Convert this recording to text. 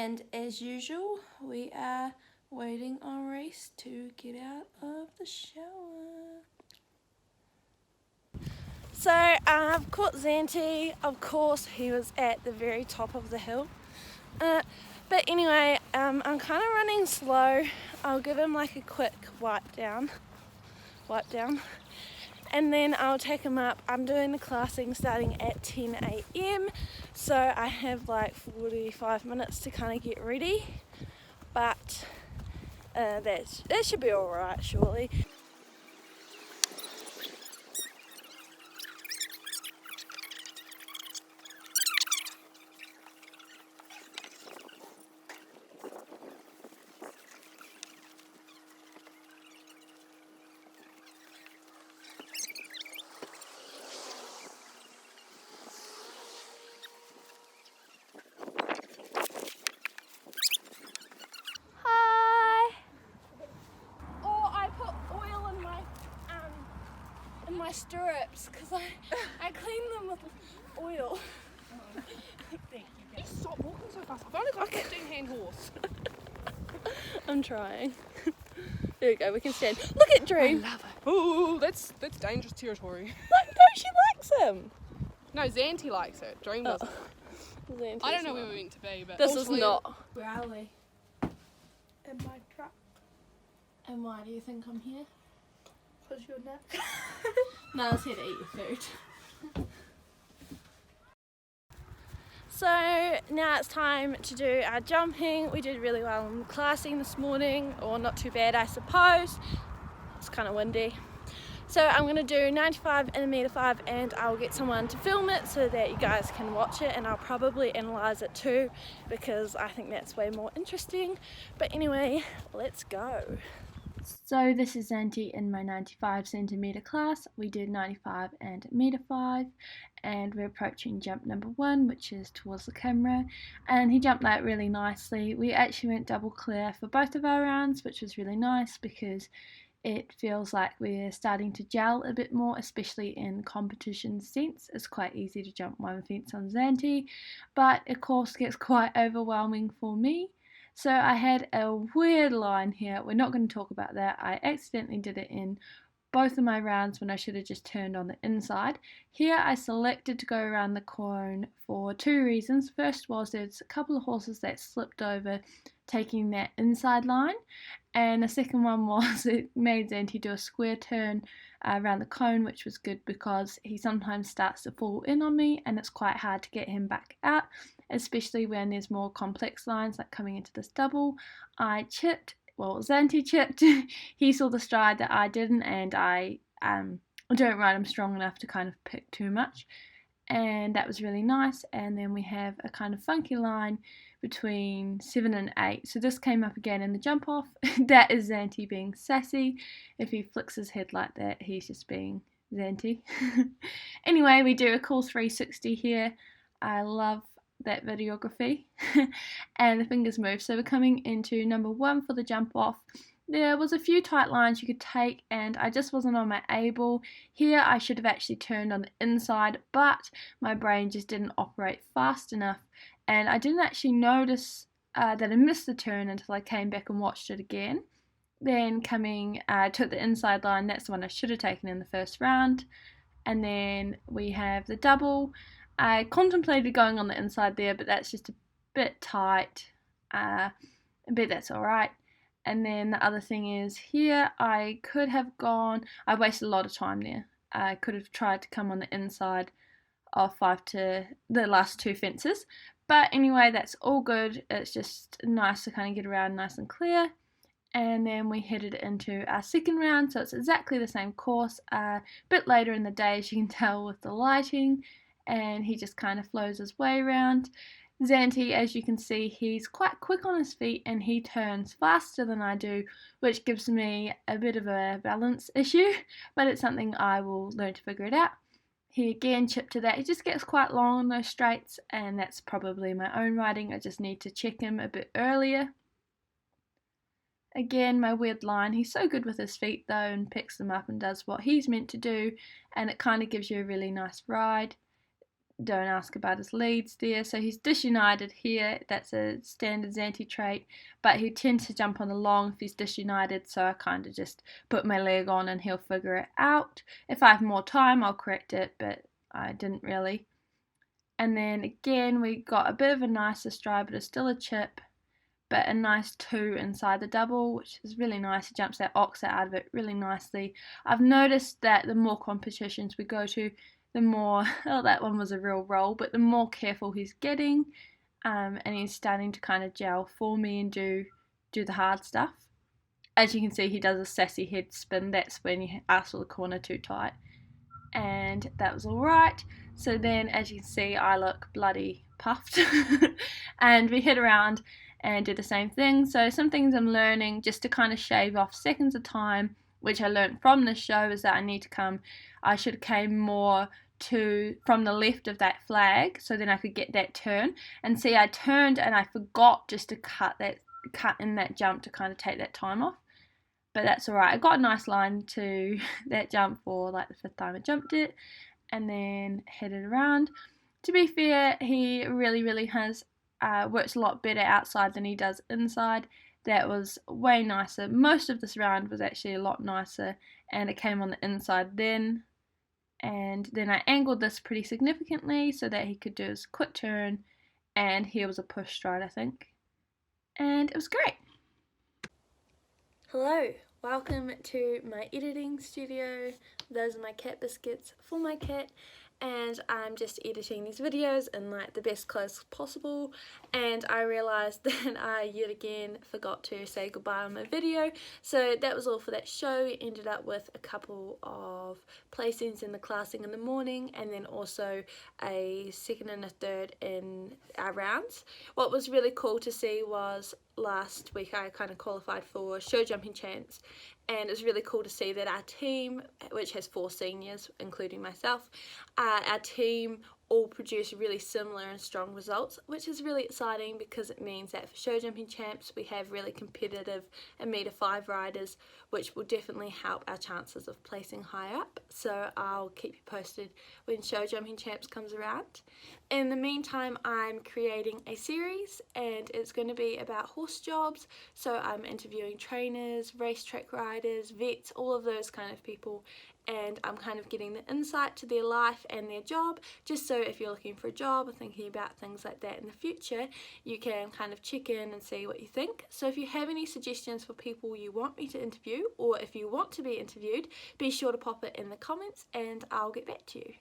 And as usual, we are waiting on Reese to get out of the shower. So I've caught Zanti. Of course, he was at the very top of the hill. But anyway, I'm kind of running slow. I'll give him like a quick wipe down, and then I'll take him up. I'm doing the classing starting at 10 a.m, so I have like 45 minutes to kind of get ready, but that should be alright surely. My stirrups because I clean them with oil. Thank you. Stop walking so fast. I've only got a 15-hand horse. I'm trying. There we go, we can stand. Look at Dream. I love it. Oh, that's dangerous territory. Look, no, she likes him. No, Zanti likes it. Dream doesn't. Zanti's I don't know where we're meant to be, but this is not. Where are we? In my truck. And why do you think I'm here? Because you're not. No, I was here to eat your food. So now it's time to do our jumping. We did really well in classing this morning, or not too bad I suppose. It's kind of windy. So I'm going to do 95 in a meter 5, and I'll get someone to film it so that you guys can watch it, and I'll probably analyse it too because I think that's way more interesting. But anyway, let's go. So this is Zanti in my 95 centimetre class. We did 95 and meter 5, and we're approaching jump number 1, which is towards the camera, and he jumped that really nicely. We actually went double clear for both of our rounds, which was really nice because it feels like we're starting to gel a bit more, especially in competition sense. It's quite easy to jump one fence on Zanti, but of course gets quite overwhelming for me. So I had a weird line here. We're not going to talk about that. I accidentally did it in both of my rounds when I should have just turned on the inside. Here I selected to go around the cone for 2 reasons. First was there's a couple of horses that slipped over taking that inside line, and the second one was it made Zanti do a square turn around the cone, which was good because he sometimes starts to fall in on me and it's quite hard to get him back out, especially when there's more complex lines like coming into this double. I chipped, well, Zanti chipped. He saw the stride that I didn't, and I don't ride him strong enough to kind of pick too much, and that was really nice. And then we have a kind of funky line between 7 and 8. So this came up again in the jump off. That is Zanti being sassy. If he flicks his head like that, he's just being Zanti. Anyway, we do a cool 360 here. I love that videography. And the fingers move. So we're coming into number 1 for the jump off. There was a few tight lines you could take, and I just wasn't on my able. Here I should have actually turned on the inside, but my brain just didn't operate fast enough, and I didn't actually notice that I missed the turn until I came back and watched it again. Then took the inside line. That's the one I should have taken in the first round. And then we have the double. I contemplated going on the inside there, but that's just a bit tight, but that's alright. And then the other thing is here I could have gone, I wasted a lot of time there. I could have tried to come on the inside of 5 to the last 2 fences, but anyway, that's all good. It's just nice to kind of get around nice and clear. And then we headed into our second round, so it's exactly the same course, a bit later in the day as you can tell with the lighting, and he just kind of flows his way around. Zanti, as you can see, he's quite quick on his feet and he turns faster than I do, which gives me a bit of a balance issue, but it's something I will learn to figure it out. He again chipped to that. He just gets quite long on those straights, and that's probably my own riding. I just need to check him a bit earlier. Again, my weird line. He's so good with his feet though, and picks them up and does what he's meant to do, and it kind of gives you a really nice ride. don't ask about his leads there. So he's disunited here, that's a standard Xanthi trait, but he tends to jump on the long if he's disunited, so I kind of just put my leg on and he'll figure it out. If I have more time I'll correct it, but I didn't really. And then again we got a bit of a nicer stride, but it's still a chip, but a nice 2 inside the double, which is really nice. He jumps that oxer out of it really nicely. I've noticed that the more competitions we go to, the more, oh, that one was a real roll, but the more careful he's getting, and he's starting to kind of gel for me and do the hard stuff. As you can see, he does a sassy head spin. That's when you ask for the corner too tight, and that was all right. So then, as you can see, I look bloody puffed, and we head around and do the same thing. So some things I'm learning just to kind of shave off seconds of time, which I learned from this show, is that I should have came more from the left of that flag, so then I could get that turn. And see, I turned and I forgot just to cut in that jump to kind of take that time off. But that's alright. I got a nice line to that jump for like the 5th time I jumped it, and then headed around. To be fair, he really has works a lot better outside than he does inside. That was way nicer. Most of this round was actually a lot nicer, and it came on the inside then. And then I angled this pretty significantly so that he could do his quick turn, and here was a push stride, I think. And it was great. Hello, welcome to my editing studio. Those are my cat biscuits for my cat, and I'm just editing these videos in like the best clothes possible, and I realised that I yet again forgot to say goodbye on my video. So that was all for that show. We ended up with a couple of placings in the classing in the morning, and then also a 2nd and a 3rd in our rounds. What was really cool to see was last week I kind of qualified for show jumping champs, and it was really cool to see that our team, which has 4 seniors including myself, our team all produce really similar and strong results, which is really exciting because it means that for show jumping champs we have really competitive 1m5 riders, which will definitely help our chances of placing high up. So I'll keep you posted when show jumping champs comes around. In the meantime, I'm creating a series, and it's going to be about horse jobs. So I'm interviewing trainers, racetrack riders, vets, all of those kind of people, and I'm kind of getting the insight to their life and their job, just so if you're looking for a job or thinking about things like that in the future, you can kind of check in and see what you think. So if you have any suggestions for people you want me to interview, or if you want to be interviewed, be sure to pop it in the comments and I'll get back to you.